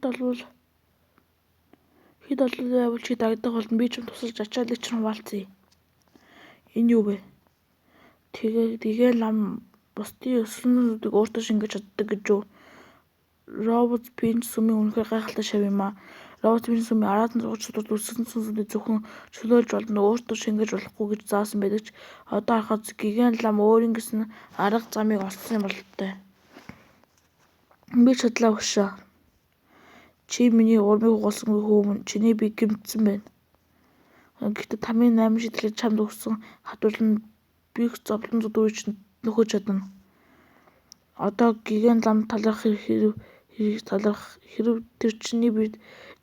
болвол байвал чи дагдаг болно. Би ч тусалж ачаалыг ч хуваалцъя. Энэ юу вэ? Тэгээ лам бусдын өсөлтүүдийг өөртөө шингээж чаддаг гэж юу? Робот Пинч сүмийн үнэхээр гайхалтай шав юм аа. Робот Пинч сүмийн араатан зургач судалт өссөн сүнсүүдийг зөвхөн чөлөөлж болно, өөртөө шингээж болохгүй гэж заасан байдаг ч одоо харахад гигант лам өөрийн гэсэн арга замыг олсон юм бололтой. Би чадлаа өгшөө. Чи миний урмыг угалсангүй хөөмөн. Чиний би гэмтсэн байна. Гэхдээ тамийн 8 шидлэг чамд өгсөн хатварлан бих зовлон зүдүүрийг чинь нөхөж чадна. Одоо гигант лам таларх хэрэг тэр чиний бид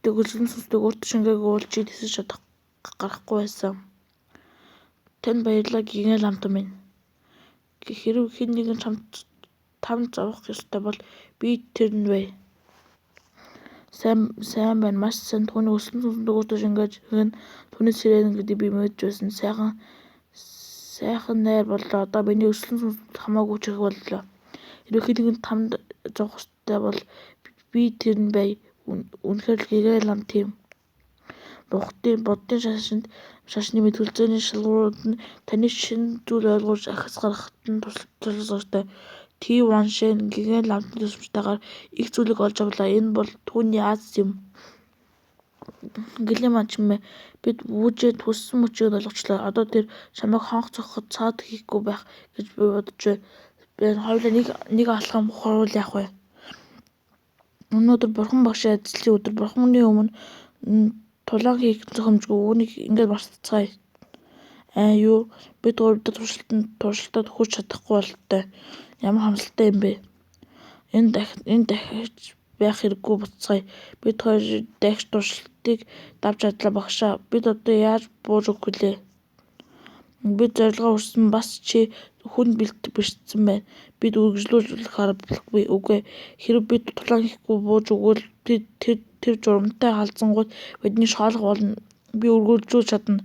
дөглөн сүнсийг өөртөө шингээгүй бол чи тэсэж чадах гарахгүй байсан. Танд баярлалаа гигант ламтан минь. Хэрв хэн нэгэн тамд зовох ёстой бол би тэр нь бай. Сайн байна. Маш сайн. Түүний өсөлтөн сүнсийг өөртөө шингээж түүний сэрэн гэдэг би мэдж байсан. Сайхан найр боллоо. Одоо миний өсөлтөн сүнсүүд хамаагүй ч их боллоо. Хэрвээ хэн нэгэн тамд зовох ёстой бол би тэр нь бай. Үнэхээр л гигант лам тийм. Боддын шашны мэтгэлцээний шалгуурууд нь таны шинэ зүйл ойлгуулж ахис гаргахад нь тусалж. T1 гигант ламтны тусламжтайгаар их зүйлийг олж авлаа. Энэ бол түүний аз юм. Гэлэн манчмэ бид бүжээд хүссэн мөчийг олгочлоо. Одоо тэр чамайг хонх цохоход цаад хийхгүй байх гэж би бодож байна. Хоёулаа нэг алхам хурвал яах вэ? Өнөөдөр бурхан багшийн ажлын өдөр. Бурханы өмнө тулаан хийх зохимжгүй. Үүнийг ингээд мартацгаая. Юу? Бид гуравдаа туршилтад хүрч чадахгүй бололтой. Ямар хамсалтай юм бэ? Энэ дахиж байх хэрэггүй буцгаая. Бид хоёр дахиж туршилтыг давж чадлаа багшаа. Бид одоо яаж бууж өгөх вүлээ? Бид зорилгоо хүрсэн бас чи хүн бэртсэн байна. Бид үргэлжлүүлэх аргагүй. Үгүй. Хэрэв бид тулаан хийхгүй бууж өгвөл тэр журамтай халзангууд бидний шоолох болно. Би үргэлжлүүлж чадна.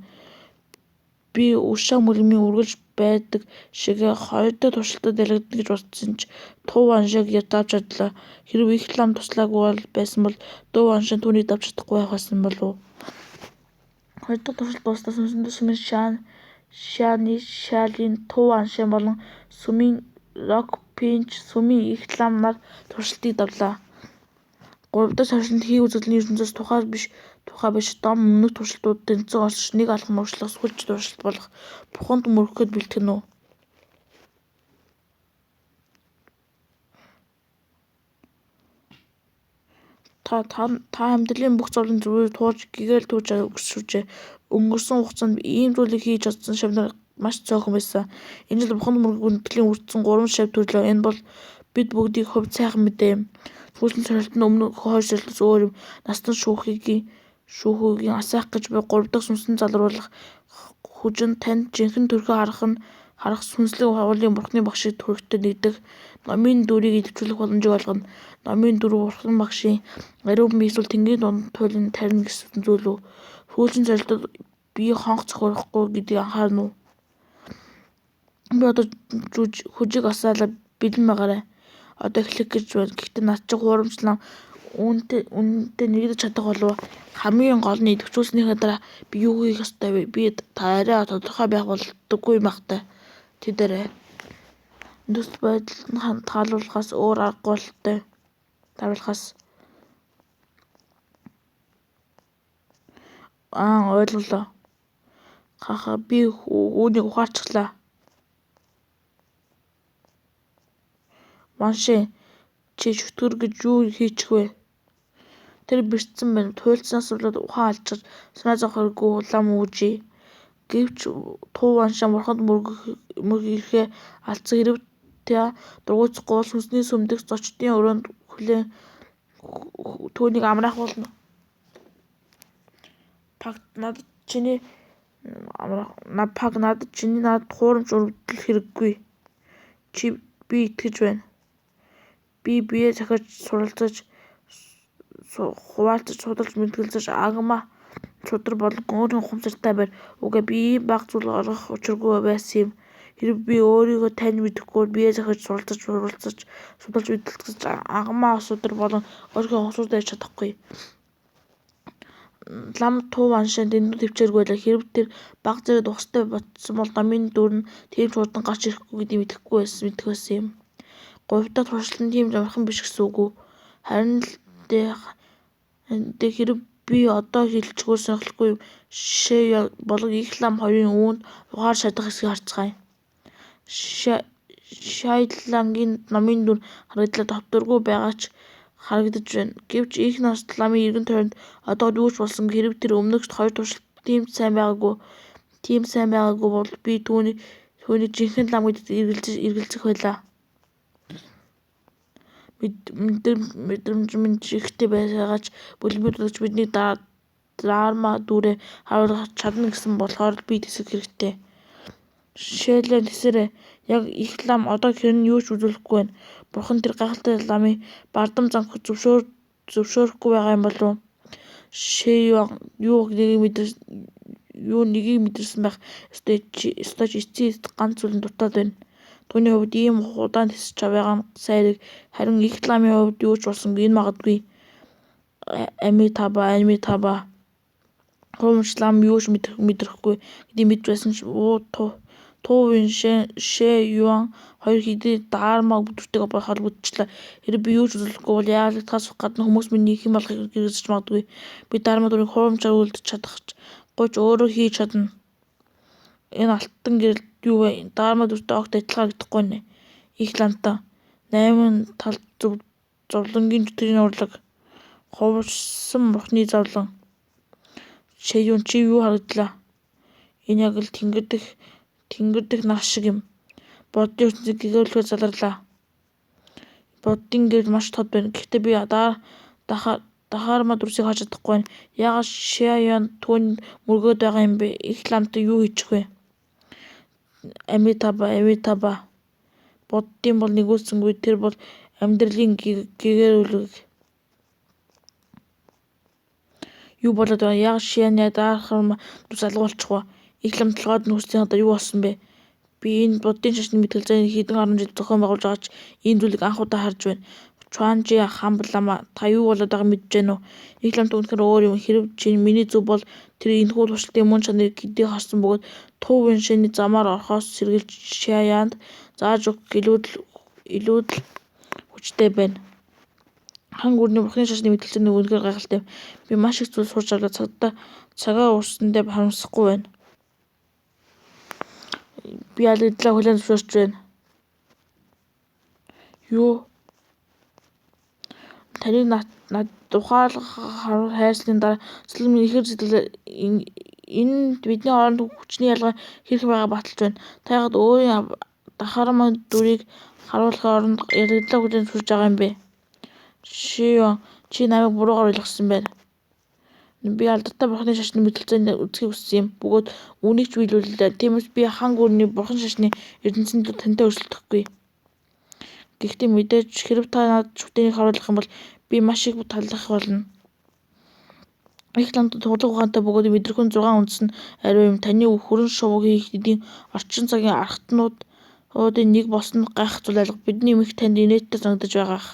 Би өшөө мөргмийн үргэлж байдаг шиг хоёр дахь туршилтад ялагдана гэж бодсон ч Туу Ваншиг давж чадлаа. Хэрэв их лам туслаагүй байсан бол Туу Ваншин түүнийг давж чадахгүй байх байсан болов уу? Хоёр дахь туршилт дуустал сүмсэндээ сүмийн Шаалын Туу Ваншин болон сүмийн Рок Пинч сүмийн их лам нар туршилтыг давлаа. Гурав дахь туршилтанд хий үзэгдлийн ертөнцөөс тухай биш дом өмнөх туршилтуудад тэнцэн олж нэг алхам урагшлах сүүлчийн туршилт болох Бурханд мөргөхөд бэлтгэн үү? Та амьдралын бүх зовлон зүрийг туулж гэгэл түүж өгсөжээ. Өнгөрсөн хугацаанд ийм зүйлийг хийж чадсан шавнар маш цөөхөн байсан. Энэ жил Бурханд мөргөх үндэтгэлийн үрдсэн 3 шав төрлөө. Энэ бол бид бүгдийг хувьд сайхан мэдээ юм. Сүүлийн туршилтанд өмнөх хоёр туршилтаас өөр юм. Настан шүүхүүгийн асаах гэж буй 3 дахь сүнсэн залруулах хүчин танд жинхэнэ төрхөө харах сүнслэг хавлын бурхны багшийг төрхтөд нэгдэх номын дүрийг идэвхжүүлэх боломжийг олгоно. Номын дүр бурхан багшийн ариун бие эсвэл тэнгэрийн дунд туйлын тарина гэсэн зүйл үү? Сүүлийн зорилтод бие хонх цохихгүй гэдгийг анхаарна уу? Би одоо хүжиг асаалаа бэлэн байгаарай. Одоо эхлэх гэж байна. Гэхдээ над чинь хуурамч лам үнэндээ нэгдэж чадах болов. Хамгийн гол нь идэвхжүүлснийхээ дараа би юу хийх ёстой вэ? Би та арай тодорхой байх болдоггүй юм ахтай. Тэдэрэ. Нөхцөл байдалд таалуулахаас өөр аргагүй бололтой. Даруулахаас. Ойлголоо. Хаха би үүнийг ухаарчихлаа. Ваншин чи шүтгэр гэж юу хийчих вэ? Тэр бэртсэн байна. Туйлцсанаас болоод ухаан алчирч санаа зовох хэрэггүй лам үүжээ. Гэвч Туу Ваншин бурханд мөргөхөө алдсан. Хэрэв та дургуйцахгүй бол сүнсний сүм дэх зочдын өрөөнд хүлээн түүнийг амраах болно. Пак надад чиний надад хуурамч өрөвдөл хэрэггүй. Би итгэж байна. Би бие захиж суралцаж хуваалцаж судалж мэтгэлцэж агма шудар болон өөрийн ухамсартай байр. Үгүй би ийм бага зүйл олгох учиргүй байсан юм. Хэрэг би өөрийгөө тань мэдэхгүй бие захиж судалж мэдэлцэж агмаа асуудар болон өөрийнхөө хосууд байж чадахгүй. Лам туу аншаа дэндүү төвчээргүй байлаа. Хэрэг тэр баг зэрэг ухстай ботсон бол намын дүр нь тийм ч хурдан гарч ирэхгүй гэдгийг мэдэх байсан юм. Говьдоо туршлан тийм амархан биш гэсэн үг үү? Харин л дээ хэрэг би одоо хэлчихгүй сонирхолгүй шээ болон их лам хоёрын үүнд ухаар шатах хэсгийг харцгаая. Шайлангийн намын дүр харагдлаа товторгүй байгаа ч харагдаж байна. Гэвч их нас ламын эргэн тойронд одоо юу ч болсон хэрэг тэр өмнөгч хоёр туршилт тийм сайн байгаагүй бол би түүнийг жинхэнэ лам гэдэгт эргэлзэх байлаа. Мэдрэмж минь ихтэй байгаач бүлэмжлүүлэгч бидний даарма дүүрээ харуулах чадна гэсэн болохоор би тэсэх хэрэгтэй. Шээлэн тэсэрээ яг их лам одоо хэрн юу ч үзүүлэхгүй байна. Бурхан тэр гайхалтай ламын бардам занх зөвшөөрөхгүй байгаа юм болов уу? Юу нэгийг мэдэрсэн байх ёстой ч эцсийн ганц зүйл нь дутаад байна. Түүний хувьд ийм удаан тэсэж байгаа нь сайн хэрэг. Харин их ламын хувьд юу ч болсонгүй энэ магадгүй. Амитаба хуумч лам юу ч мэдрэхгүй гэдгийг мэдж байсан ч Тувын шээ юан хоёр хэдий даарма бүтээгтэй холбогдчихлаа. Хэрэг би юу ч үзүүлэхгүй бол яалагдахаас гадна хүмүүс миний хэн болохыг гэрэлзэж магадгүй. Би даарма дүрийг хуумчаар үлдэж чадахгүй ч өөрөө хийж чадна. Энэ алтан гэрэлд юу вэ? Даарма дүртэй огт адилхан харагдахгүй нэ. Их ламтаа 8 тал зовлонгийн зүтгэрийн урлаг. Хувирсан бурхны зовлон. Чи юу харагдлаа? Энэ яг л тэнгэр дэх нас шиг юм. Боддын ертөнцийг гэгээлүүлэхээр заларлаа. Боддын гэрэл маш тод байна. Гэхдээ би дахаарма дүрсийг харж чадахгүй байна. Яагаад Шаян түүнд мөргөөд байгаа юм бэ? Их ламтай юу хийчих вэ? Амитаба. Боддын бол нэгүүлсэнгүй. Тэр бол амьдралын гэгээлүүлэг. Юу болоод байгаа? Яагаад Шаяны дахаарма дүрс алга болчихвоо? Их лам толгойд нь хүссэн одоо юу болсон бэ? Би энэ боддын шашны мэтгэлзээ хэдэн 10 жил зохион байгуулж байгаа ч энэ зүйлийг анх удаа харж байна. Чуанжи хамблама та юу болоод байгааг мэдж байна уу? Их ламт үнэхээр өөр юм. Хэрэг чи миний зөв бол тэр энэхүү туршилтын мөн чанарыг гэдгийг харсан бөгөөд Тувын шэний замаар орохоос сэргийлж Шаянд зааж өгөх илүүдэл хүчтэй байна. Хан гүрний бурхны шашны мэтгэлзээ үнэхээр гайхалтай. Би маш их зүйл сурч авлаа. Цагаа уурсандаа харамсахгүй байна. Би ялагдлаа хүлээн зөвшөөрч байна. Юу? Таныг над ухаалаг хайрсны дараа сэтгэл минь ихэр сэтгэлээ энэ бидний хооронд хүчний ялгаа хэрэг байгаа баталж байна. Та яагаад өөрийн дахаарма дүрийг харуулахын оронд ялагдлаа хүлээн зөвшөөрж байгаа юм бэ? Шион чи намайг буруугаар ойлгосон байна. Би алдартай бурхны шашны мэтгэлзээнд үзхийг хүссэн юм. Бөгөөд үнийг ч биелүүллээ. Тиймээс би хан гүрний бурхан шашны ертөнцийн тантай өрсөлдөхгүй. Гэхдээ мэдээж хэрэг та надад шүтээнийг харуулах юм бол би маш их талах болно. Их ламт турлаг ухаантай бөгөөд мэдрэхүйн 6 үндсэн ариу юм. Таны хүрэн шувуу хийх эдийн орчин цагийн архтнуудын нэг болсон гайхах зүйл алга. Бидний эмх танд инээдтэй санагдаж байгаах.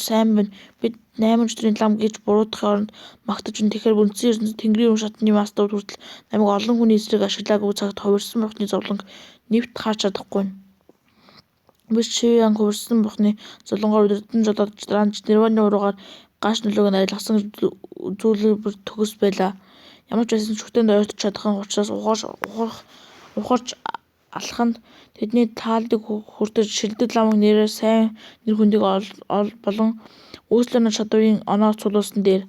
Сайн байна. Бид 8 өдрийн лам гэж буруутахын оронд магтаж байна. Тэгэхээр үндсэн ертөнцийн тэнгэрийн үн шатны мастер хүртэл намайг олон хүний эсрэг ашиглаагүй цагт хувирсан бурхны зовлонг нэвт харж чадахгүй. Би Шиян хувирсан бурхны зовлонгоор өдөртөн жолоодж дараанч нирваны уруугаар гаш нөлөөг нь арилгасан зүйлээр төгс байлаа. Ямар ч байсан шүтээнд ойртож чадах учраас ухарч алханд тэдний таалдыг хүртэж шилдэг ламын нэрээр сайн нэр хүндийг болон үүслэн чадварын оноо цуглуулсан дээр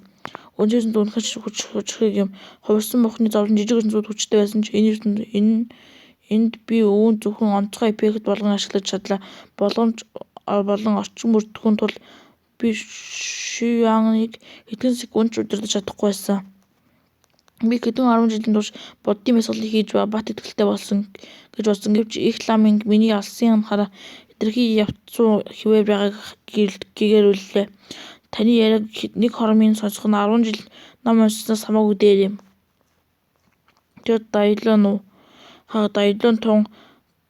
өнөөсөн үнэхээр хүчрхэг юм. Хувирсан бурхны зовлон жижиг ертөнцүүд хүчтэй байсан ч энд би өвөн зөвхөн онцгой эффект болгон ашиглаж чадлаа. Болон орчин бүрдэхүүн тул би Шияныг хэдхэн секунд ч удирдах чадахгүй байсан. Би хэдэн 10 жилийн турш боддын бясалгалыг хийж бат итгэлтэй болсон гэж бодсон. Гэвч их ламын миний алсын анхаараа хэтэрхий явцсан хിവэр байгааг гэгээрүүллээ. Таны яриаг нэг хормын сонсох нь 10 жил ном уншсанаас хамаагүй дээр юм. Тэр дайлан уу?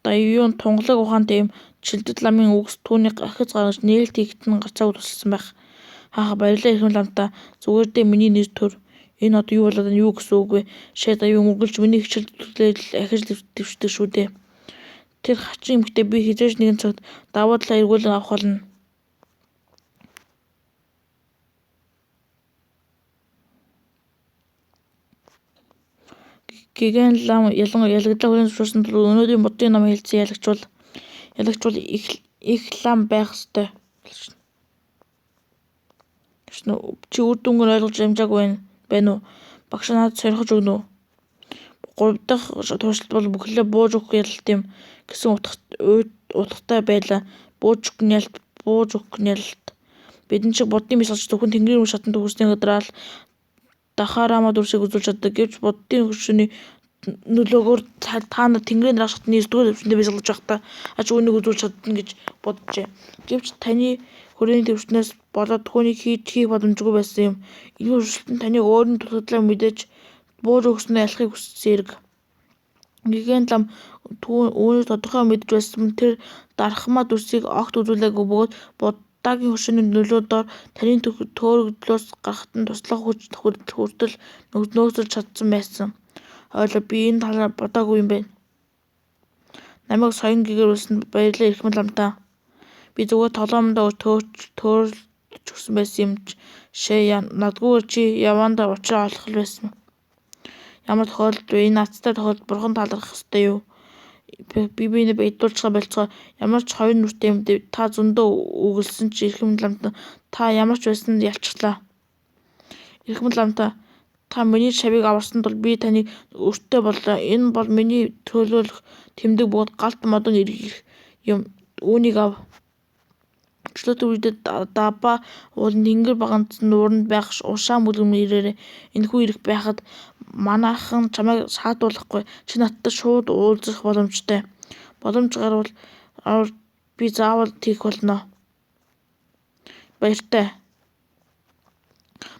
Даюун тунгалаг ухаантай юм шилдэг ламын үгс түүний ахиц гаргаж нээлт хийгдэн гарцаагүй тусалсан байх. Баярлалаа эрхэм ламтаа. Зүгээр дээ миний нэр төр. Энэ одоо юу болоод юу гэсэн үг вэ? Шээ даюун үргэлж миний хичээл төлөөлөл ахиж дэвшдэг шүү дээ. Тэр хачин эмэгтэй би хизээж нэгэн цагт даваа талаа эргүүлэн авах болно. Гигэн лам ялагдлаа хүрэн зөвшөөрсөн тул өнөөдрийн бодгийн намыг хэлсэн ялагчвал их лам байх ёстой. Чи үр дүнгээр ойлгож амжаагүй байна уу? Багш надад сорхиж өгнө үү? 3 дахь туршилт бол бүхлээ бууж өгөх ялалт юм гэсэн утгатай байлаа. Бууж өгөх ялалт. Бидэн шиг боддын бясалгач зөвхөн тэнгэрийн үр шатанд хүрсний гадраа л дахаарама дүрсийг үзүүлж чаддаг. Гэвч боддын хөшөөний нөлөөгөөр та нар тэнгэрийн дараах шатны 9-р төвшөндөө бясалгаж байхдаа аж үүнийг үзүүлж чадна гэж боджээ. Гэвч таны хүрээний төвшнөөс болоод түүнийг хийх боломжгүй байсан юм. Энэ өршөлтөнд таны өөрийн дутагдлаа мэдээж бууж өгснөө ялахыг хүссэн зэрэг. Гигэн лам үүнийг тодорхой мэдж байсан тэр дарахмаа дүрсийг огт үзүүлээгүй бөгөөд Буддагийн хөшөөний нөлөөдөр таны төөрөгдлөөс гарахад нь туслах хүч хүртэл нөөцлөж чадсан байсан. Ойлоо би энэ талаар бодоогүй юм байна. Намайг соён гэгэрүүлсэнд баярлалаа эрхэм ламтаа. Би зүгээр толгоомдоо төөрж өгсөн байсан юм шээ надгүйгээр чи явандаа учраа олох л байсан. Ямар тохиолдолд вэ? Энэ ацтай тохиолдолд бурхан талархах ёстой юу? Би биенээ бэдүүлж болцгоо ямар ч хоёр нүртэй юм та зөндөө үгэлсэн чи эрхэм ламтаа та ямар ч байсанд ялчглаа. Эрхэм ламтаа та миний шавийг аварсан тул би таныг өртөө боллоо. Энэ бол миний төлөөлөх тэмдэг бөгөөд галт модон ирэх юм. Үүнийг ав. Өчигдөр үедээ дабаа уулын тэнгэр баганц нууранд байх ушаа мүлгэн ирээрээ. Энэхүү ирэх байхад манайхан чамайг саадуулахгүй. Чи надтай шууд уулзах боломжтой. Боломж гарвал би заавал тийх болно. Баяртай.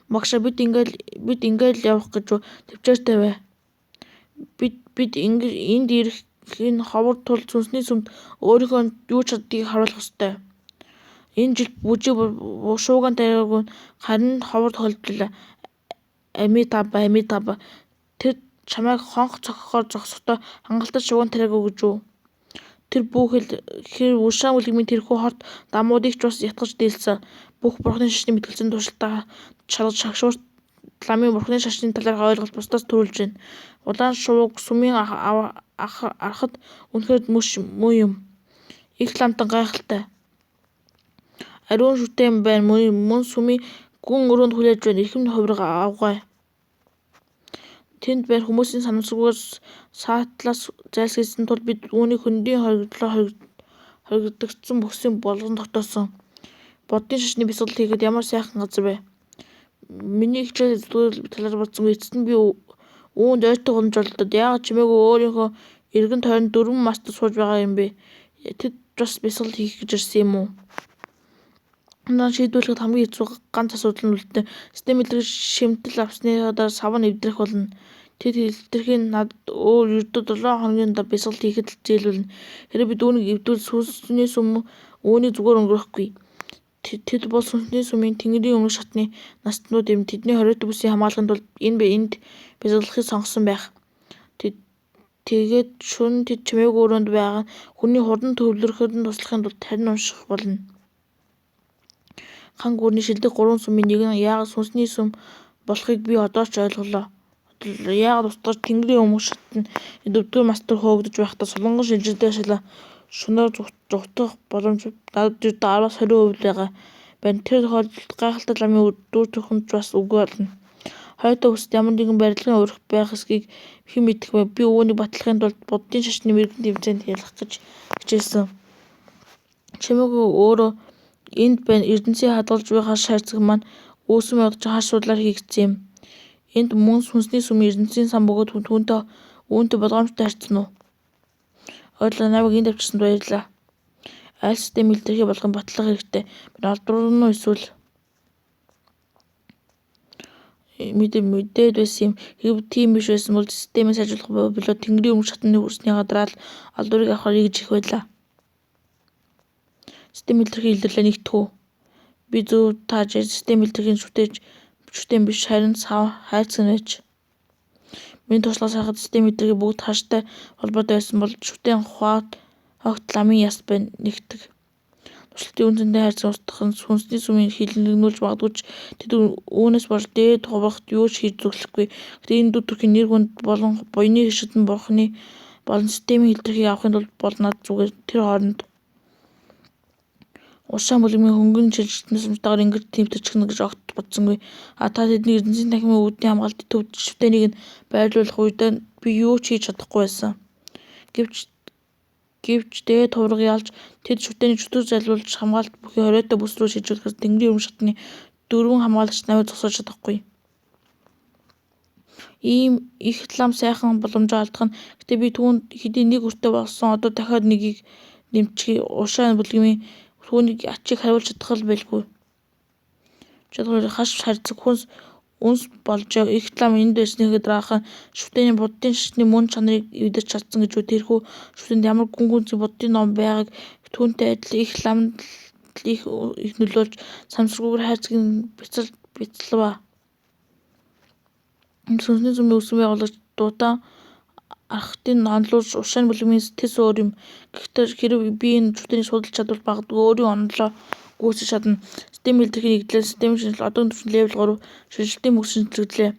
Багшаа бид ингээл явах гэж төвчээртэй бай. Бид энд ирэх энэ ховор тул сүнсний сүмд өөрийнхөө юу чаддгийг харуулах ёстой. Энэ жил бүжиг шууган тарайгүй харин ховор тохиолдлоо. Амитаба. Тэр чамайг хонх цохихоор зогсохдоо хангалттай шууган тарайгүй гэж үү? Тэр бүхэл хэр ушаа үлгмийн тэрхүү хорт дамуудыг ч бас ятгаж дийлсэн. Бүх бурхны шашны мэтгэлцэн туршилтаа шагшуурт ламын бурхны шашны талаарх ойлголт бусдаас төрүүлж байна. Улаан шувууг сүмийн арахад үнэхээр муу юм. Их ламтан гайхалтай. Ариун шүтээ юм байна. Мөн сүмийн гүн өрөөнд хүлээж байна. Эрхэм хувирга авгай. Тэнд байх хүмүүсийн санамсаргүйгээр саатлаас зайлсхийсэн тул бид үүнийг хөндийн хоригдогдсон бүсийн болгон тогтоосон. Боддын шашны бясалгал хийхэд ямар сайхан газар вэ? Миний хичээл зүтгэл талаар бодсон эцэст нь би үүнд ойртой боломжтой. Яагаад чимээгүй өөрийнхөө эргэн тойронд 4 мастер сууж байгаа юм бэ? Тэд бас бясалгал хийх гэж ирсэн юм уу? Надад шийдвэрлэхэд хамгийн хэцүү ганц асуудал нь үлдэнэ. Систем илэрхийлж шимтэл авсныхаа сав нь эвдрэх болно. Тэд хэлтэрхийн надад өөр ердөө 7 хоногийн дараа бясалгал хийхэд зээлүүлнэ. Хэрэв бид үүнийг эвдвэл сүнсний сүм үүнийг зүгээр өнгөрөхгүй. Тэд бол сүнсний сүмийн тэнгэрийн өмнөх шатны настнууд юм. Тэдний хориотой бүсийг хамгаалахын тулд энд бясалгалыг сонгосон байх. Тэгээд шөнө тэд чимээгүй өрөөнд байгаа хүний хурдан төвлөрөхөд туслахын тулд харин унших болно. Хан гүрний шилдэг 3 сүмийн нэг нь яагаад сүнсний сүм болохыг би одоо ч ойлголоо. Яагаад устгаж тэнгэрийн өмнөх шатнд 4-р мастер хөөгдөж байхдаа солонгон шинжиртэй шалаа шөнөөр зүгтэх боломж надад ердөө 10-20% байгаа байна. Тэр тохиолдолд гайхалтай ламын дүр төрхөнд бас үгүй болно. Хойтой үсэд ямар нэгэн барилгын урих байх эсхийг хэн мэдэх вэ? Би үүнийг батлахын тулд буддын шашны мэрэгэн тэмцээнд ялах гэж хичээсэн. Чимээгүй өөрөө энд байна. Эрдэнэсийн хадгалж байгаа шаарцаг маань үүсэм ядаж хар судлаар хийгдсэн юм. Энд мөн сүнсний сүмийн эрдэнэсийн сан бөгөөд үүнтэй болгоомжтой харьцсан уу? Ойлоо намайг энд авчирсанд баярлалаа. Аль систем илэрхий болгон батлах хэрэгтэй. Би олдвор нь эсвэл мэдээд байсан юм. Хэрэг тийм биш байсан бол системийг сайжруулах болоод Тэнгэрийн өмнө шатны хүрсний гадраа л алдуурыг авахар гэж их байлаа. Систем илэрхий илэрлээ нэгтгэв. Би зөв тааж систем илэрхийн шүтэн биш харин хайрцаг байж. Миний туршлагаас харахад систем илэрхий бүгд хааштай холбоотой байсан бол шүтэн хогт ламын яс байна нэгтгэх. Туршилтын үнцэнтэй хайрцаг устгах нь хүнсний сүмийг хилнэгнүүлж магадгүй ч тэд үүнээс болж дээд хуврахт юу ч хийж зөвлөхгүй. Гэхдээ энэ дүү төрхийн нэр хүнд болон буйны хишид нь бурхны болон системийн илэрхийг авахын тулд бол над зүгээр тэр хооронд Ушаан бүлгмийн хөнгөн шилжилтнээс мтагаар ингэж тэмтэрчихнэ гэж огт бодсонгүй. Та тэдний эрдэнэсийн танхимын үүдний хамгаалтын төвд шүтэнийг нь байрлуулах үед би юу ч хийж чадахгүй байсан. Гэвч дээд хувраг ялж тэд шүтэнийг чөтгөр залруулж хамгаалт бүхий хориотой бүс рүү шилжүүлэхээс Тэнгэрийн өмнө шатны 4 хамгаалагч намайг зогсоож чадахгүй. Ийм их лам сайхан боломжоо алдах нь гэтээ би түүнд хэдийн нэг өртөө болсон одоо дахиад нэгийг нэмчих Ушаан бүлгмийн түүнийг ачийг хариулж чадах л байлгүй. Чадвар хаш харьцаг үнс болж их лам энд байсныхаа дараахан шүтэний буддын шашны мөн чанарыг эвдэрч чадсан гэж тэрхүү шүтэнд ямар гүн гүнзгий буддын ном байгааг түүнтэй адил их ламд их нөлөөлж самсргүйгээр хайрцагийг бяцлава. Сүнсний зүмийн өсвөн байгуулагч дутаа архтын онлуулж Ушаан бүлгмийн тэс өөр юм. Гэхдээ хэрэг би энэ шүтэнийг судалж чадвал магадгүй өөрийн онолоо гүйцэж чадна. Систем илэрхий нэгдлээ. Системийн шинжилгээ одоогийн түвшин левел 3 шинжилтийн мөс шинжилгэлээ.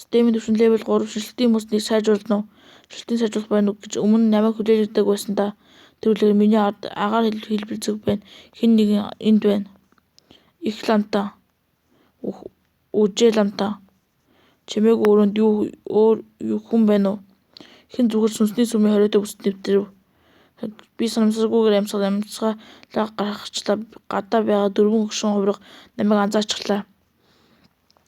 Системийн түвшин левел 3 шинжилтийн мөснийг сайжруулна уу? Шинжилтийн сайжруулах байна уу гэж өмнө намайг хүлээлгдэг байсан та. Тэр үлээр миний агаар хэлбэр зүг байна. Хэн нэгэн энд байна. Их ламтаа. Үжээ ламтаа. Чимээг өөрөнд юу хүн байна уу? Хэн зүгээр сүнсний сүмийн хориотой бүсд нэвтрэв. Би санамсаргүйгээр амьсгалаа гаргачлаа. Гадаа байгаа 4 өгшин хувраг намайг анзаарчихлаа.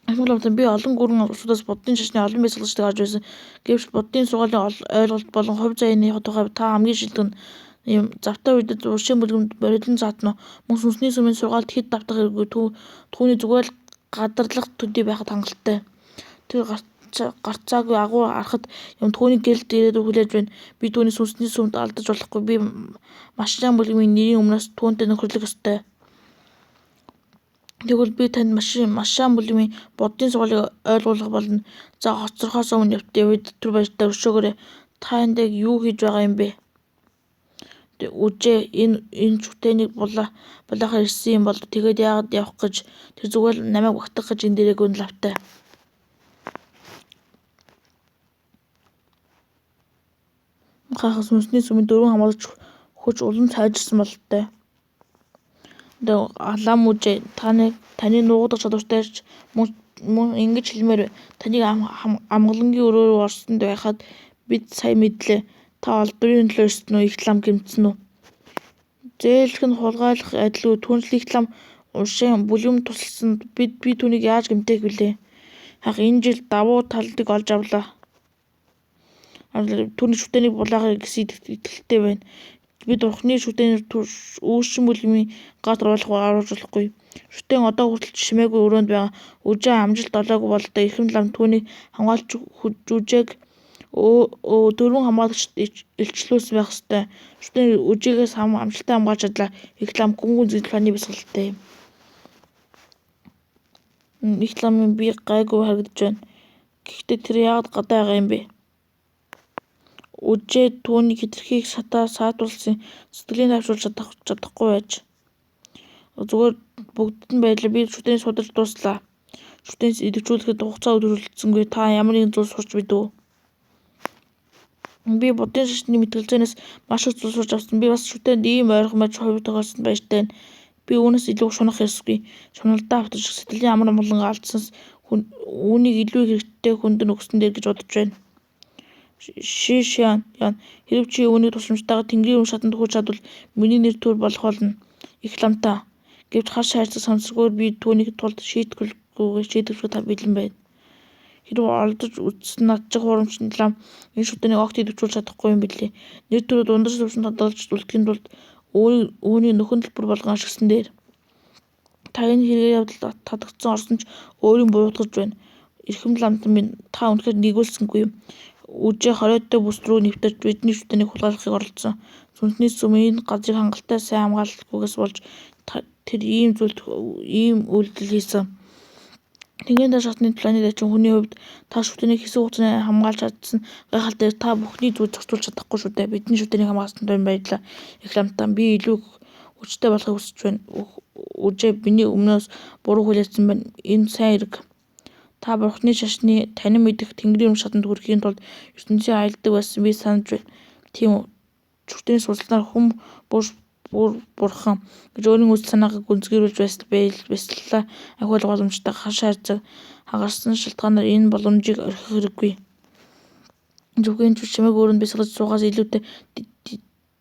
Ахмад ламтан би олон гүрэн усудаас буддын шашны олон бясалгалчдыг харж байсан. Гэвч буддын сургаалын ойлголт болон хувь заяаны тухай та хамгийн шилдэг юм. Завтай үед Ушаан бүлгэмд морилон заатна. Мөн сүнсний сүмийн сургаалд хэд давтах хэрэггүй. Түүний зүгээр л гадарлах төдий байхад хангалттай. Тэр гарцаагүй агуу арахад юм түүний гэрэлд ирээд хүлээж байна. Би түүний сүнсний сүмд алдаж болохгүй. Би Машаан бүлгмийн нэрийн өмнөөс түүнтэй нөхөрлөх ёстой. Тэгвэл би танд Машаан бүлгмийн буддын сургаалыг ойлгуулах болно. За хоцрохоос өмнө явтын үед түр баяртай өршөөгөөрэй. Та энд юу хийж байгаа юм бэ? Үжээ энэ шүтэнийг булаахаар ирсэн юм бол тэгээд яагаад явах гэж тэр зүгээр намайг багтах гэж энэ дээрээ гүн лавтай. Хахас сүнсний сүмийн 4 хамгаалагч хүч улам сайжирсан бололтой. Алам үжээ таны нуугдах чадвартайч мөн ингэж хэлмээр таныг амгалангийн өрөөрөө орсонд байхад бид сайн мэдлээ. Та олбырын төлөө ирсэн үү? Их лам гэмтсэн үү? Зээлх нь хулгайлах адилгүй түнжил их лам Ушаан бүлгэм тусалсан би түүнийг яаж гэмтэх вүлээ? Хах энэ жил давуу талдыг олж авлаа. Түүний шүтэнийг булаахыг гэсэн итгэлтэй байна. Би дурхны шүтэний Ушаан бүлгмийн гат оруулах болохгүй. Шүтэн одоо хүртэл чимээгүй өрөөнд байгаа. Үжээ амжилт олоогүй бололтой эрхэм лам түүнийг хамгаалж жүжээг 4 хамгаалагчд илчлүүлсэн байх ёстой. Шүтэн үжээгээс амжилттай хамгаалж чадлаа. Их лам гүн зэглэхний бясалгалтай юм. Их ламын би гайгүй харагдаж байна. Гэхдээ тэр яагаад гадаа байгаа юм бэ? Үжээ түүний хэтэрхийг саатуулсан сэтгэлийн тайвшруулж чадахгүй байж. Зүгээр бүгдд нь байдлаа би шүтэнийг судалж дууслаа. Шүтээс идэвхжүүлэхэд хугацаа өдөржүүлсэнгүй. Та ямар нэгэн зүйл сурч бидүү? Би буддын шашны мэтгэлзээнээс маш их зүйл сурч авсан. Би бас шүтэнд ийм ойрхон байж хувь тохиолсон баяртай байна. Би үүнээс илүү шунах ёсгүй. Шуналдаа автаж сэтгэлийн амар амгалан алдсан үүнийг илүү хэрэгтэй хүнд өгсөн дээр гэж бодож байна. Шишян хэрэг чи үүнийг тусламжтайгаар Тэнгэрийн өмнө шатанд хүрч чадвал миний нэр төр болох болно. Их ламтаа. Гэвч хаш хайрцаг самсргүйгээр би түүнийг тулд шийдвэргүй бэлэн байна. Хэрэг олдож үтсэн надчих хурамч лам энэ шүтэнийг огт идэвхжүүлж чадахгүй юм билээ. Нэр төрөд ундарч төвшин тодорч үлдэхийн тулд үүнийг нөхөн төлбөр болгон ашигласан дээр. Та энэ хэрэгээр явдал татагдсан орсон ч өөрийн буруутгаж байна. эрхэм ламтан минь та үнэхээр нэгүүлсэнгүй юм. Үжээ хориотой бүс рүү нэвтэрч бидний шүтэнийг хулгайлахыг оролдсон. Сүнсний сүм энэ газрыг хангалттай сайн хамгаалахгүйгээс болж тэр ийм үйлдэл хийсэн. Тэнгэрийн дааш хатны планет ачин хүний хувьд та шүтэнийг хэсэг хугацаанд хамгаалж чадсан гайхалтай та бүхний зүйл зохицуулж чадахгүй шүү дээ. Бидний шүтэнийг хамгаалсан тань баярлалаа. Их ламтан би илүү хүчтэй болохыг хүсэж байна. Үжээ миний өмнөөс буруу хүлээсэн байна. Энэ сайн хэрэг. Та бурхны шашны танин мэдэх тэнгэрийн шатанд хүрэхийн тулд ертөнцийн аялдаг байсан би санаж байна. Тийм үү. Шүтэний сурталчилгаар хүм бурхан гэж өөрийн үс санаагаа гүнзгийрүүлж баяслалаа. Ахиул боломжтой харьцаг хагарсан шалтгаанаар энэ боломжийг орхих хэрэггүй. Зөвхөн чимээг өөрөнд бясалгаж суугаас илүүтэй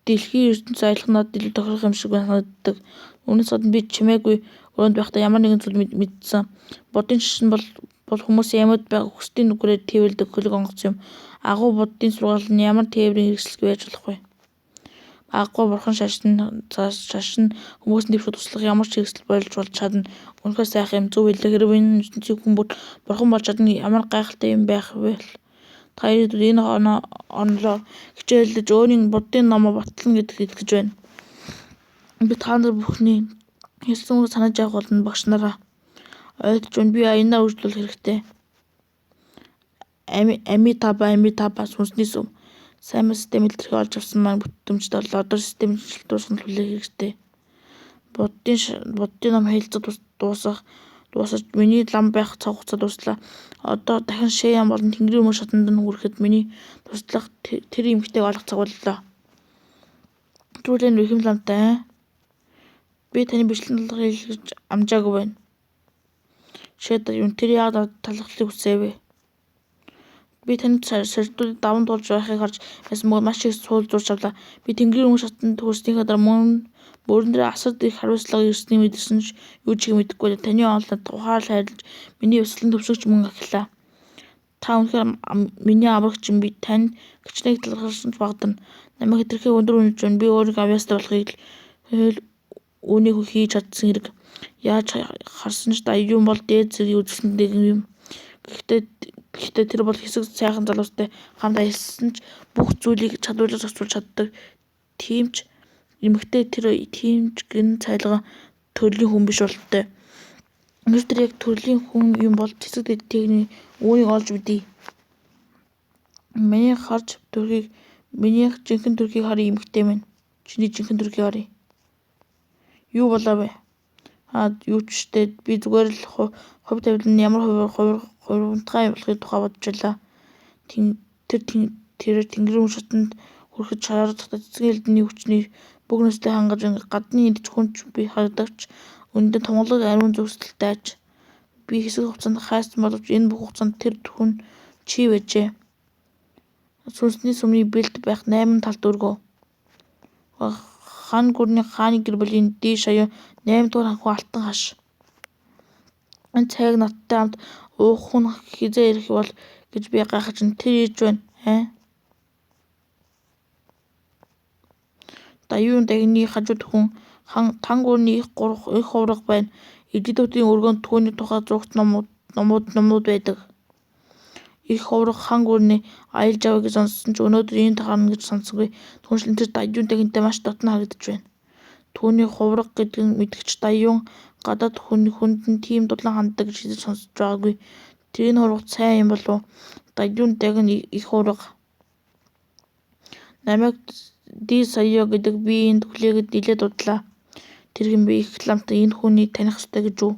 дэлхийн ертөнцийн аялах надад илүү тохирох юм шиг санагддаг. Үүнээс гадна би чимээгүй өрөөнд байхдаа ямар нэгэн зүйл мэдсэн. Бодын шашин бол хүмүүс ямад байгаа хүсдийн нүгээрээ тээвэрлдэг хөлөг онгоц юм. Агуу боддын сургаал нь ямар тээврийн хэрэгсэл байж болохгүй. Агуу бурхан шашин хүмүүсийн дэвших туслах ямар ч хэрэгсэл болж чадна. Үнэхээр сайхан юм зөв хэлээ. Хэрвээ энэ ертөнцийн хүн бурхан болж чадна ямар гайхалтай юм байх вэ? Та ирээдүйд энэ онолоо хичээлдэж өөрийн буддын номоо батлана гэдэгт итгэж байна. Би та нар бүхний хэлсэн үг санаж явах болно багш нараа. Ойлгож байна. Би аянаар үргэлжлүүлэх хэрэгтэй. Амитаба сүнсний сүм. Сайн систем илэрхий олж авсан маань бүтэмжтэй боллоо. Одоо систем шилдвэрсэн хүлээх хэрэгтэй. Буддын ном хэлцэг дуусаж миний лам байх цаг хугацаа дуслаа. Одоо дахин Шэян болон тэнгэрийн өмнө шатанд нь хүрэхэд миний туслах тэр эмэгтэйг олох цаг боллоо. Түлэн эрхэм ламтай. Би таны бичлэн талаар хэлж амжаагүй байна. Шэдэ юм тэр яг талхлыг хүсээвэ. Би таны сэрдүүд даван туулж байхыг харж байсан мөн маш их суулжуулж авлаа. Би тэнгэрийн өмнө шатанд хүрснийхээ дараа мөрөн дээр асар их хариуцлага ирснийг мэдэрсэн ч юу ч мэдэхгүй. Таны онолд ухаал хайрлаж миний өсөлтөнд төвшөгч мөн ахилаа. Та үнэхээр миний аврагч юм. Би танд гिचнийг талархсан багтана. Намайг хэтэрхий өндөр үнэлж байна. Би өөрийгөө авьяастай болохыг үүнийг хийж чадсан хэрэг. Яаж харсан ч аюун бол дээд зэргийг үзүүлсэн дээгэн юм. Гэхдээ тэр бол хэсэг сайхан залуустай хамт аялсан ч бүх зүйлийг чадварлаж зохицуулж чаддаг. Тийм ч эмэгтэй тэр тиймч гэн цайлган төрлийн хүн биш бололтой. Өнөөдөр тэр яг төрлийн хүн юм бол хэсэг техник үүнийг олж мэдээ. Миний жинхэнэ төрхийг харъя эмэгтэй минь. Чиний жинхэнэ төрхийг харъя. Юу болоо вэ? Юу ч штэ би зүгээр л хувь тавилан ямар хувиргантгай болохыг тухай бодож байлаа. Тэр тэнгэрийн шатанд хүрэхэд шаардлагатай цэцгийн элдний хүчний бүх нөөцтэй хангаж гадны идэж хүнч би харагдагч үнэндээ тунгалаг ариун зөвсөлттэй аж. Би хэсэг хугацаанд хайсан боловч энэ бүх хугацаанд тэр хүн чи байжээ. Сүнсний сүмний бэлд байх 8 талт өргөө. Хан гүрний хааны гэр бүлийн дээш аяа 8 дугаар ханхуу алтан хаш. Энэ цаг надтай хамт уух хүн хизээ ирэх бол гэж би гайхаж байна. Тэр ирж байна. Даюун дагны хажууд хүн тан гүрний их хувраг байна. Эдгэтүүдийн өргөнд түүний тухай зурагт номууд байдаг. Их хувраг хан гүрний аялж авъя гэж сонссон ч өнөөдөр энд харна гэж сонсонгүй. Түүнчлэн тэр даюун дагнтай маш дотно харагдаж байна. Түүний хувраг гэдэг нь мэдгч даюун гадаад хүнд нь тийм дулаан ханддаг гэж хэлж сонсож байгаагүй. Тэр энэ хувраг сайн юм болов. Даюун дагн их хувраг. Намайг Ди Саяо гэдэг би энд хүлээгээд нилээд дудлаа. Тэр хэм бэ их ламтай энэ хүнийг таних ёстой гэж үү?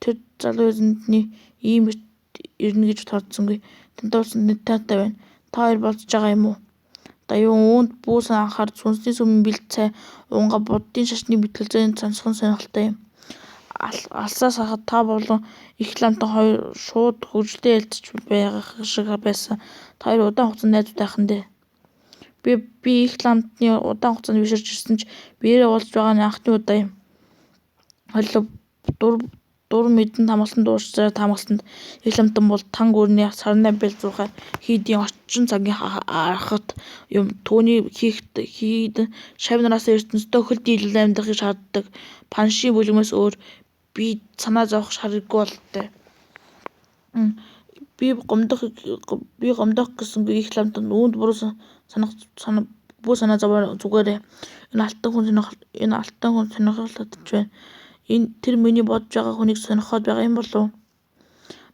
Тэр залуу эзэнтний ийм ирнэ гэж тооцсонгүй. Тантай уулзсан таатай байна. Та хоёр болцож байгаа юм уу? Даюун үүнд бүүсэн анхаар сүнсний сүмийн бэлд цай уунга буддын шашны бэтгэлзээний сонсхон сонирхолтой юм. Алсаас харахад та болон их ламтан хоёр шууд хөгжөлтэй ялцж байх шиг байсан. Та хоёр удаан хугацаанд найзууд байх нь дээ. Би их ламтны удаан хугацаанд биширж ирсэн ч биеэрээ уулзж байгаа нь анхны удаа юм. Дур мэдэн тамгалсан дуурчсаар тамгалсанд их ламтан бол тан гүрний сарнай бэл зурхаар хийдийн орчин цагийн архат юм. Түүний хийд шав нараас ертөнцийн хөл дийлэл амьдрахыг шаарддаг. Панши бүлгмээс өөр би санаа зовох шаардлага бололтой. Би гомдох гэсэнгүй их ламт үүнд буруу санаа зүгээрээ энэ алтан хүн сонирхолтой байна. Тэр миний бодож байгаа хүнийг сонирхоод байгаа юм болов?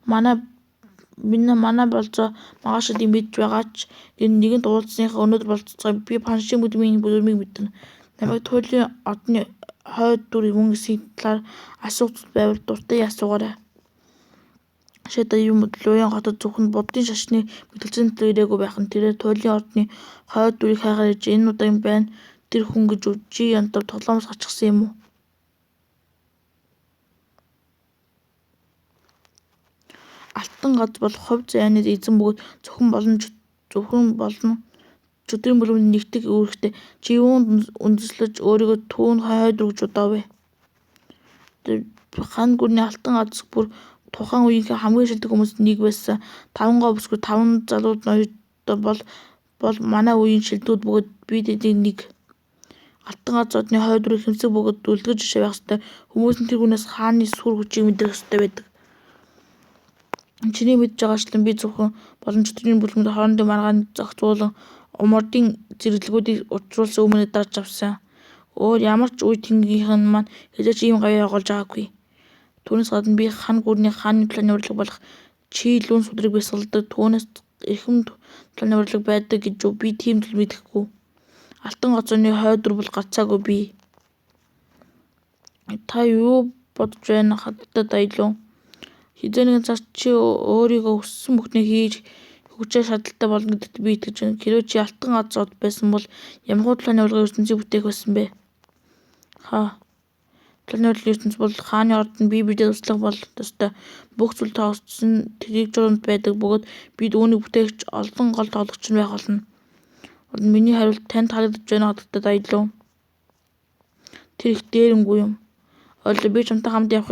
Манай болзоо магашилыг мэдж байгаа ч энэ нэгэнт уулзсныхаа өнөөдөр болцоцгоо би паншийн бүдмийн бүдмийг мэднэ. Намайг туйлын одны хойд дүр мөн эсийн талаар асуух байвал дуртай асуугаарай. Шэдэ юм Луян хотод зөвхөн буддын шашны мэтгэлцэн төлөө ирээгүй байх нь тэрээр туйлын ордны хойд дүрийг хайгаар иж энэ удаагийн байна тэр хүн гэж үжи янтар тоглоомоос гачсан юм уу? Алтан газ бол хувь зайны эзэн бөгөөд зөвхөн болон чөдрийн бүлэмд нэгтгэх үүрэгтэй. Чи юунд үндэслэж өөрийгөө түүн хойд дүр гэж удаа вэ? Хан гүрний алтан газ бүр тухайн үеийнхээ хамгийн шилдэг хүмүүст нэг байсан. 5 гоо бүсгүй 5 залууд ноёдоо бол манай үеийн шилдэгүүд бөгөөд би тэдний нэг. Алтан газ одны хойд дүрийг хэмсэг бөгөөд үлдгэж жишээ байх ёстой. Хүмүүс нь тэр хүнээс хааны сүр хүчийг мэдрэх ёстой байдаг. Чиний мэдж байгаачлан би зөвхөн болон чөтгөрийн бүлэмд хоорондын маргааны зохицуулан умардын зэрэглэлгүүдийг учруулсан өмнө дарж авсан. Өөр ямар ч үе тэнгийнх нь маань хэзээ ч ийм гавьяа явуулж байгаагүй. Түүнээс гадна би хан гүрний хааны талааны урлаг болох чи лүн судрыг бясалгадаг түүнээс эрхэм талааны урлаг байдаг гэж би тийм л мэдэхгүй. Алтан гоцооны хойд дүр бол гарцаагүй би. Та юу бодож байна хаттай дайлуу? Хизээ нэгэн цаг чи өөрийгөө хүссэн бүхнээ хийж хөгжээ шаардлагатай болно гэдэгт би итгэж байна. Хэрвээ чи алтан газ од байсан бол ямархуу талааны урлагийн ертөнцийг бүтээх байсан бэ? Талааны урлагийн ертөнц бол хааны ордонд бидэд туслах бол төстэй бүх зүйл тоогдсон тэрийг журамд байдаг бөгөөд бид үүнийг бүтээгч олон гол тоглогч нь байх болно. Миний хариулт танд таалагдж байна хаттай дайлуу. Тэр их дээрэнгүй юм. Ойлоо би чамтай хамт явах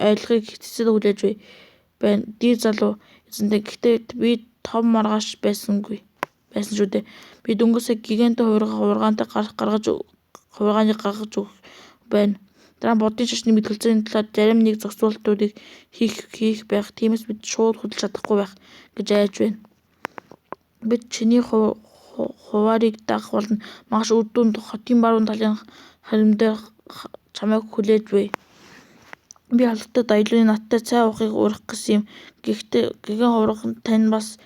айлгыг хэцэсэд хүлээж байна. Дий залуу эзэнтэй гэхдээ би том маргааш байсан шүү дээ. Би дөнгөсөө гигантын хувиргаантай хувиргааныг гаргаж өгөх байна. Дараа нь буддын шашны мэтгэлцээний талаар зарим нэг зохицуултуудыг хийх байх. Тиймээс бид шууд хөдөлж чадахгүй байх гэж айж байна. Бид чиний хуваарийг дагах болно. Маш үр дүнд хотын баруун талын харимдаар чамайг хүлээж бай. Би алдартай дайлууны надтай цай уухыг урих гэсэн юм. Гэхдээ гиган хувирган тань бас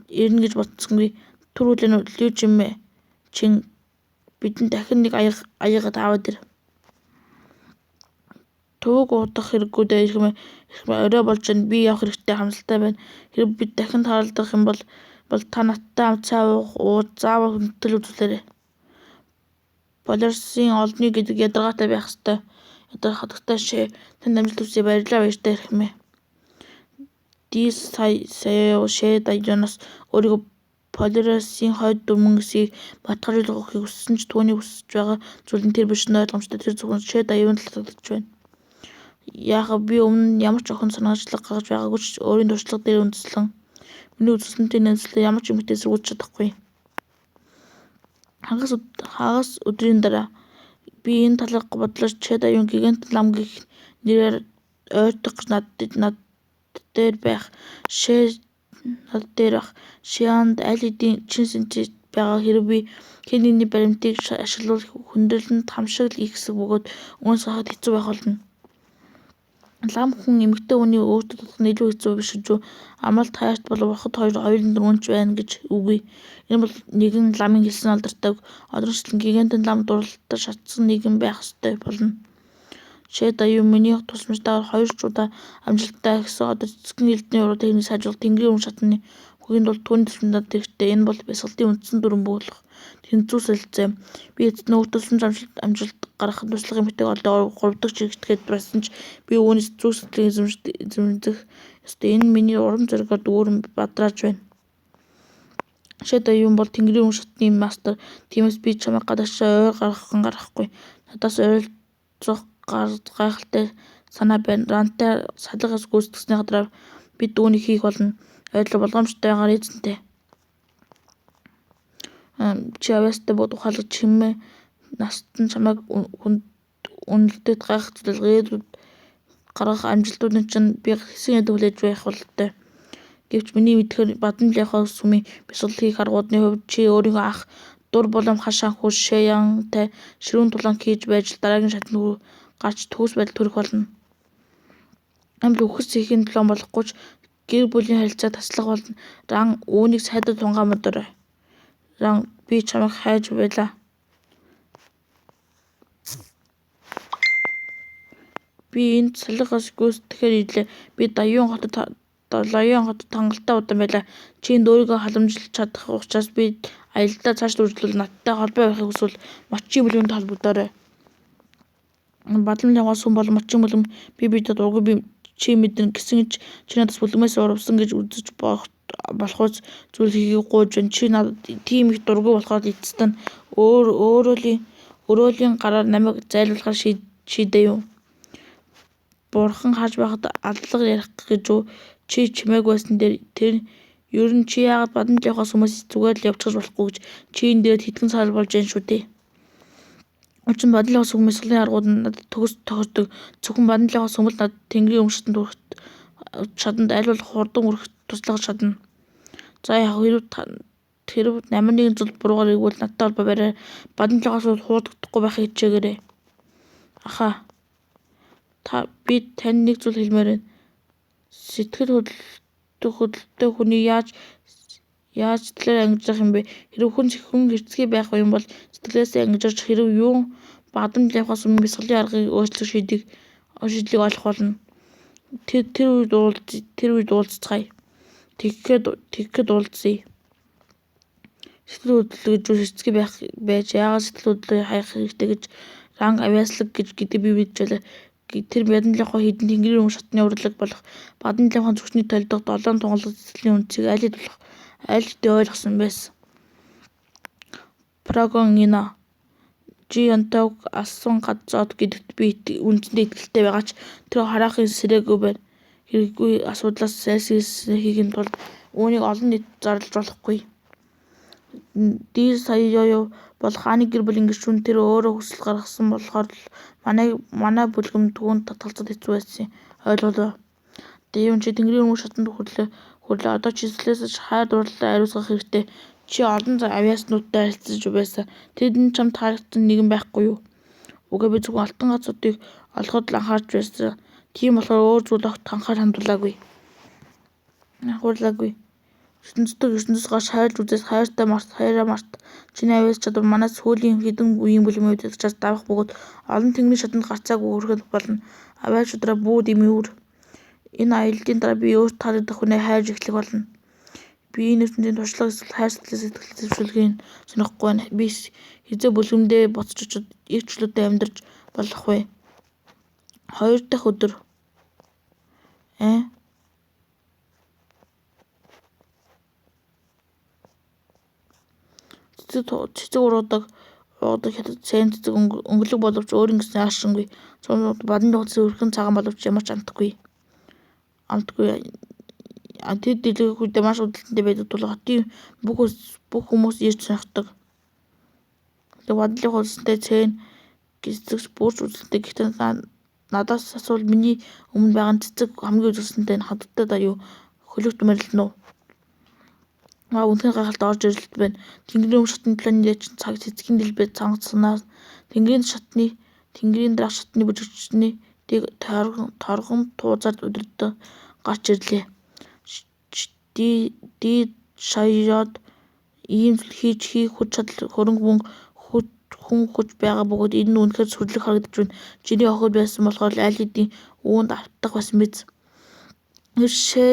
ирнэ гэж бодсонгүй. Түр үлэн лүү чимээ чин бидэнд дахин нэг аяга таваад ир. Төвөг удах хэрэггүй дээ ирхмээ орой болж байна. Би явах хэрэгтэй хамсалтай байна. Хэрэг бид дахин таалдах юм бол та надтай хамт цай ууж заавал хүндэтгэл үзүүлээрэй. Полярсын олны гэдэг ядаргаатай байх ёстой. Ядаргатай шээ. Танд амжилт хүсье баярлалаа ирхмээ. Дис сая шээ дайноос өөрийгөө Полярсын хойд дүр мөн эсийг батгалж өгөхийг хүссэн ч түүнийг хүсэж байгаа зүйл нь тэр биш нь ойлгомжтой. Тэр зөвхөн шээ дайвын талдагч байна. Яагаад би өмнө ямар ч охин санаачлаг гаргаж байгаагүй ч өөрийн туршлага дээр үндэслэн миний үзэсгэлэнтийн нэмслээ ямар ч юмтэй сэргүүлж чадахгүй. Хагас өдрийн дараа би энэ талаар бодлож шээ дайвын гигант лам гэх нэрээр ойртох гэж над дээр байх. Шианд аль хэдийн чин сэнтэж байгаа хэрэг би хэн нэгний баримтыг ашиглавал хүндрэлэнд хамшиг л их хэсэг бөгөөд үнс хахад хэцүү байх болно. Лам хүн эмэгтэй хүний өөртөө татах нь илүү хэцүү биш үү? Амралт хаяарт бол урхад хоёуланд өргөнч байна гэж үгүй. Энэ бол нэгэн ламын хэлсэн алдартай одорчлон гигантын лам дурлалтад шатсан нэгэн байх ёстой болно. Шээ дайвуу миний тусламжтайгаар 2 удаа амжилттай ихсэн одоо цэцгэн элдний уруу техник сайжруулах тэнгэрийн уран шатны хөгийн тулд түүний тусламжтай хэрэгтэй. Энэ бол бясалгалтын үндсэн дүрэн болох тэнцүү солилцоо юм. Би эцэст нь өөртөө амжилт гаргахад туслах эмэгтэйг олоогоор 3 дахь чирэгдэхэд байсан ч би үүнээс зүрх сэтгэлийг эзэмдэх ёстой. Энэ миний урам зоригоор дүүрэн бадрааж байна. Шээ дайвуу бол тэнгэрийн уран шатны мастер. Тиймээс би чамайг гадаашаа ойр гаргахгүй. Надаас ойролцох гайхалтай санаа байна. Рантай салгаас гүйцэтгсэний гадраар бид үүнийг хийх болно. Ойдлого болгоомжтой байгаар эзэнтэй. Чи авьяастай бод ухаалаг чимээ настан чамайг үнэлдэт гайхах зүйлээр гаргах амжилтуудын чинь би хэсэг яд хүлээж байх бололтой. Гэвч миний мэдхээр Бадамжийнхаа сүмийн бясалгал хийх аргуудны хувьд чи өөрийнхөө ах дур булам хашаанхүү Шэянтай ширүүн тулаан хийж байж дараагийн шатнд гарч төгс байдал төрөх болно. Амд үхс хийхин толон болохгүй ч гэр бүлийн харилцаа таслах болно. Ран үүнийг сайдад тунгаамдаарай. Ран би чамайг хайж байлаа. Би энд салхигаас гүйцэтгэхээр ирлээ. Би Лаяон хотод хангалттай удаан байлаа. Чи энд өөрийгөө халамжилж чадах учраас би аялалдаа цааш үргэлжлүүл надтай холбоо байхыг хүсвэл Мочийн бүлгэмд холбогдоорой. Бадамжийнхаа сүм болон Мочийн бүлгэм би дургүй чи мэднэ гэсэн ч чи надаас бүлгэмээс урвсан гэж үзэж болохоос зүйл хийхийг гуйж байна. Чи надад тийм их дургүй болохоор эцэст нь өрөөлийн гараар намайг зайлуулахаар шийдээ юу? Бурхан харж байхад алдлага ярих гэж юу? Чи чимээг байсан дээр тэр ер нь чи яагаад Бадамжийнхаа сүмээс зүгээр л явчихж болохгүй гэж чи энэ дээд хэдхэн сар болж байна шүү дээ. Учир нь Бадамжийнхаа сүмийн бясалгын аргууд нь надад төгс тохирдог. Зөвхөн Бадамжийнхаа сүм л надад Тэнгэрийн өмшөлтөнд хүрэх чаданд аль болох хурдан хүрэх туслах чадна. За яг хэрв ямар нэгэн зүйл буруугаар игвэл надтай холбоо бариа. Бадамжийнхаа сүмд хуудагдахгүй байхыг хичээгээрэй. Аха. Би тань нэг зүйл хэлмээр байна. Сэтгэл хөдлөлтөй хүний яаж сэтгэлээр ангижрах юм бэ? Хэрв хүн хэрцгий байх юм бол сэтгэлээсээ ангижирч хэрв юу Бадамжийнхаа сүмийн бясалгын аргыг өөрчлөх шийдлийг олох болно. Тэр үед уулзцгаая. Тэгэхэд уулзъя. Сэтгэл хөдлөл гэж хэрцгий байж яагаад сэтгэл хөдлөлөө хаях хэрэгтэй гэж ранг авьяаслаг гэдэг би мэдж байлаа. Тэр Бадамжийнхаа хідэн Тэнгэрийн өмнө шатны урлаг болох Бадамжийнхаа зүгшний толдох 7 тунгалаг цэцлийн үндсийг аль хэдийн ойлгосон байсан. Прагон Жиантог алсан гадзоод гэдэгт би үндэндээ итгэлтэй байгаа ч тэр хараахын сэрээгүй байна. Хэрэггүй асуудлаас зайлсхийсэн хийхин тулд үүнийг олон нийт зарлаж болохгүй. Ди Саяо бол хааны гэр бүлийн гишүүн тэр өөрөө хүсэл гаргасан болохоор л манай бүлгэм түүнд татгалзаад хэцүү байсан. Ойлголоо. Дэвэн чи Тэнгэрийн өмнө шатанд хүрлээ. Одоо чи сэтгэлээс хайр дурлалаа ариусгах хэрэгтэй. Чи олон авьяаснуудтай харилцаж байсан. Тэд чамд таалагдсан нэгэн байхгүй юу? Угээ би зөвхөн алтан газруудыг олоход л анхаарч байсан. Тийм болохоор өөр зүйл огт анхаарал хандуулаагүй. ертөнцөөс гарч хайрлж үзээс хайраа март. Чиний авьяас чадвар манай сүүлийн хэдэн үеийн бүлгийн үед учраас давах бөгөөд олон тэнгэрийн шатанд гарцаагүй хүрэхэд болно. Авьяас чадвараа бүүд имүүр. Энэ аяллын дараа би өөрт таалагдах хүнээ хайрж эхлэх болно. Би энэ ертөнцийн туршлага эсвэл хайр сэтгэлээ зөвшөөрөхийг сонихгүй байна. Би хэзээ бүлгэмдээ буцаж очиж их чөлөөтэй амьдарч болох вэ? 2 дахь өдөр. Цэцэг уруудаг хятад сайн цэцэг өнгөлөг боловч өөр ингэсэн аашингүй. Бадамжийнхаа цэцэг өрхөн цагаан боловч ямар ч амтгүй. Тэд дэлгэх үедээ маш үүдэлтэнтэй байдаг тул хотын бүх хүмүүс ирж сонирхдог. Бадамжийнхаа үлсэнтэй цээн цэцэгч бүрч үзэлтэй. Гэхдээ надаас асуул миний өмнө байгаа цэцэг хамгийн үзэсгэлэнтэй нь хатагтай даа юу? Хөлөгт мэрэлдэн үү? Үнэхээр гайхалтай орж ирэлт байна. Тэнгэрийн өмнө шатны планы дэчин цаг цэцгийн дэлбээ цангацснаар Тэнгэрийн дараах шатны бүжигчний торгон туузаар өдөртөө гарч ирлээ. Ди Шаяод ийм зүйл хийх хүч чадал хөрөнгө хүн хүч байгаа бөгөөд энэ нь үнэхээр сүрлэг харагдаж байна. Чиний охид байсан болохоор аль хэдийн үүнд автах байсан биз. Шэ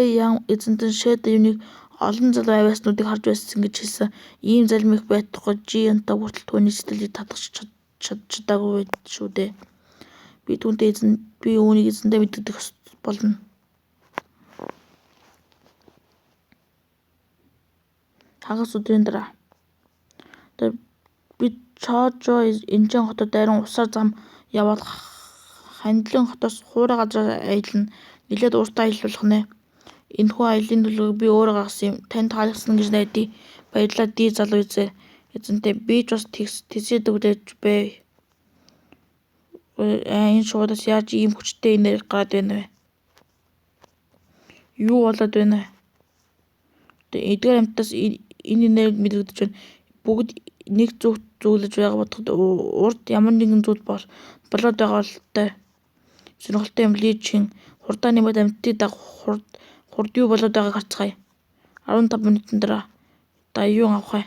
эзэнтэн Шэ Дэвнийг олон залуу авьяаснуудыг харж байсан гэж хэлсэн. Ийм залим их байтугай Жиантог хүртэл түүний сэтгэлийг татах чадаагүй шүү дээ. Би үүнийг эзэндээ мэддэх болно. Хагас өдрийн дараа. Би Чожо Инжэн хотод дайран усаар зам яваад Хандлын хотоос хуурай газраар аялна. Нэлээд урт аялуулах нэ. Энэхүү аяллын төлөвийг би өөрөө гаргасан юм. Танд таалагдсан гэж найдаа. Баярлалаа ди залуу эзэнтэй. Би ч бас тэсээд өгдөөж бай. Энэ шуудаас яаж ийм хүчтэй энерги гараад байна вэ? Юу болоод байна вэ? эдгээр амьтдаас энэ энерги мэдрэгдэж байна. Бүгд нэг зүгт зүглэж байгаа бодоход урд ямар нэгэн зүйл болоод байгаа бололтой. Сонирхолтой юм Ли Чин хурдаа нэмээд амьтдыг дагах хурд юу болоод байгааг харцгаая. 15 минутын дараа Даюун авахай.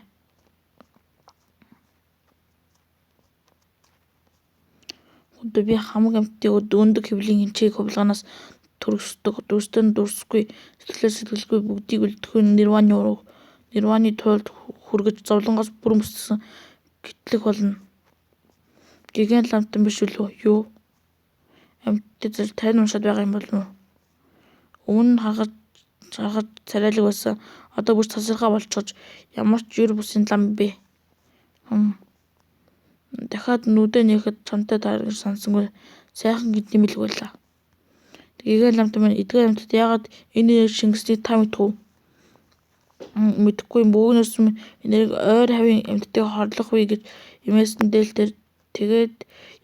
Өдөө би хамаг амьтдыг өндөг хэвлийн хэмжээг хувилгаанаас дүрстэй нь дүрсгүй сэтгэлгүй бүгдийг үлдэхгүй нирваны туйлд хүргэж зовлонгоос бүр мөссөн гэтлэх болно. Гигant ламтан биш үлээ юу? Амьтдыг тань уншаад байгаа юм бол юу? Өмнө нь хагаж царайлаг байсан. Одоо бүр цасархаа болчихож ямар ч юр бусын лам бэ? Дахиад нүдэ нэхэд чамтай таарах сансангүй сайхан гинтэмэлэг байлаа. Гигant ламтан маань эдгээр амьтад яагаад энэ шингэснийг та мэдв үү? Мэдэхгүй бөөгнөөс энерги ойр хавийн амьтдыг хорлох вэ гэж имээсэн дээл дээр тэгээд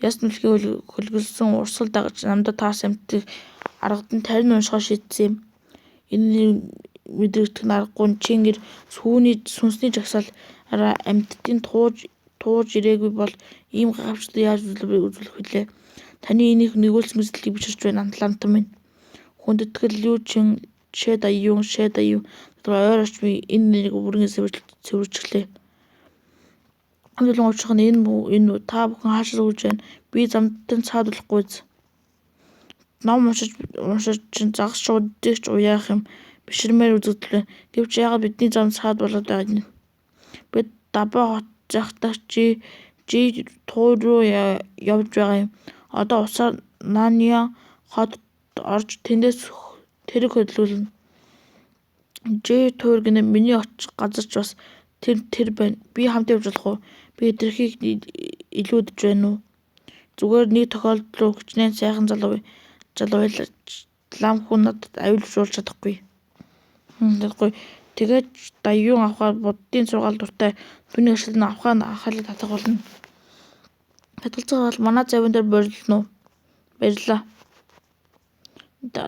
яс нүлхий хөлгөлсөн урсгал дагаж намдаа таарсан амьтдыг аргадан тарин уншихаа шийдсэн юм. Энэ мэдрэгдэх нь аргагүй Чингэр сүнсний жагсаалаараа амьтдын тууж ирээгүй бол ийм гайхамшигтыг яаж үзүүлэх вүлээ? Таны энийг нэгүүлсэн мэдлэгийг биширч байна ламтан минь. Хүндэтгэл Лю Чин Шэ Даюун ойр орчмыг энэ нэрийг бүрэн цэвэрчлээ. Амжилан уучрах нь энэ та бүхэн хаашаа сууж байна? Би замдтан цаад болохгүйз. Ном уншиж чин загас шууддэгч уяах юм биширмээр үзэгдлээ. Гэвч яагаад бидний зам цаад болоод байгаа юм? Бид Дабаа хот захтаа жи туур руу явж байгаа юм. Одоо усаар Наньян хот орж тэндээс тэрэг хөдөлгөлнө. Жи туур гинэ миний очих газар ч бас тэр байна. Би хамт явж болох уу? Би тэрхийг илүүдж байна уу? Зүгээр нэг тохиолдол руу хичнээн сайхан залуу лам хүн надад аюулшуулж чадахгүй. Тэгээд Даюун авахаар буддын сургаал дуртай түүний ашиг нь авахаа анхаалаа татах болно. Татгалзах бол манай завин дээр борилно уу? Баярлаа.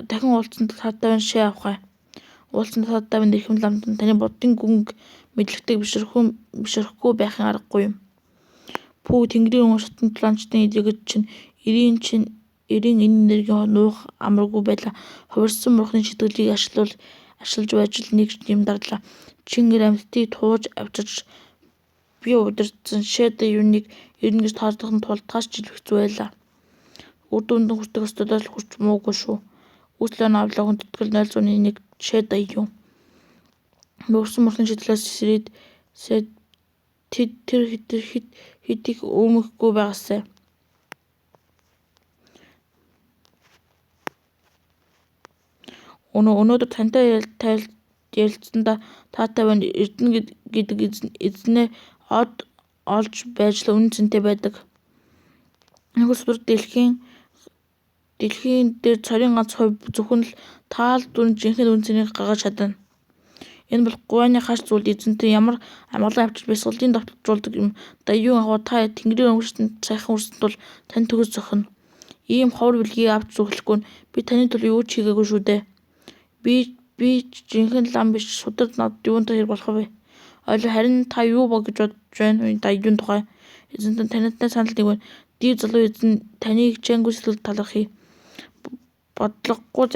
Дахин уулзсан таатай Шэ авахаа. Уулзсан таатай нэрхэм ламтан таны буддын гүнг мэдлэгтэй бишрэхгүй байхын аргагүй юм. Пүү тэнгэрийн шатны планчтын эдэгэж чинь эрийн энэ энергийн нуух амаргүй байлаа. Хувирсан мурхны шидгэлийг ашиглаж байж л нэг юм дарлаа. Чингэр амьтдыг тууж авчирч би удирдсан Шэ Даюуныг ирнэ гэж тооцох нь тулдгаас жил хэцүү байлаа. Үр дүндэн хүртэх өстөдөө л хүрч муугүй шүү. Үүслэн авлаа хүндэтгэл 0.1 Шэ Даюун. Мөрсөн мөрхний шидлээс сэрээд тэр хитийг өмөхгүй байгаасай. Өнөөдөр тантай ярилцсандаа таатай байна эрдэнэ гэдэг эзнээ олж байж л үнэн цэнтэй байдаг. Нэг өдөр дэлхийн дээр цорын ганц хувь зөвхөн л таал дүн жинхэнэ үнэн цэнийг гаргаж чадна. Энэ бол гуайны хаш зүйл эзэнтэй ямар амгалан авчир бясалгалын давталжуулдаг юм. Даюун аваа та тэнгэрийн өнгөрсөнд сайхан үрсэнд бол тань төгс зохино. Ийм ховор бэлгийг авч зүглэхгүй нь би таны төлөө юу ч хийгээгүй шүү дээ. Би жинхэнэ лам биш судар над юунтай хэрэг болох вэ? Харин та юу гэж бодож байна вэ? Даюун тухай эзэнтэй тантай санал нэг байна. Дий залуу эзэн таныг чангүй сэтгэл талархъя. Бодлогогүй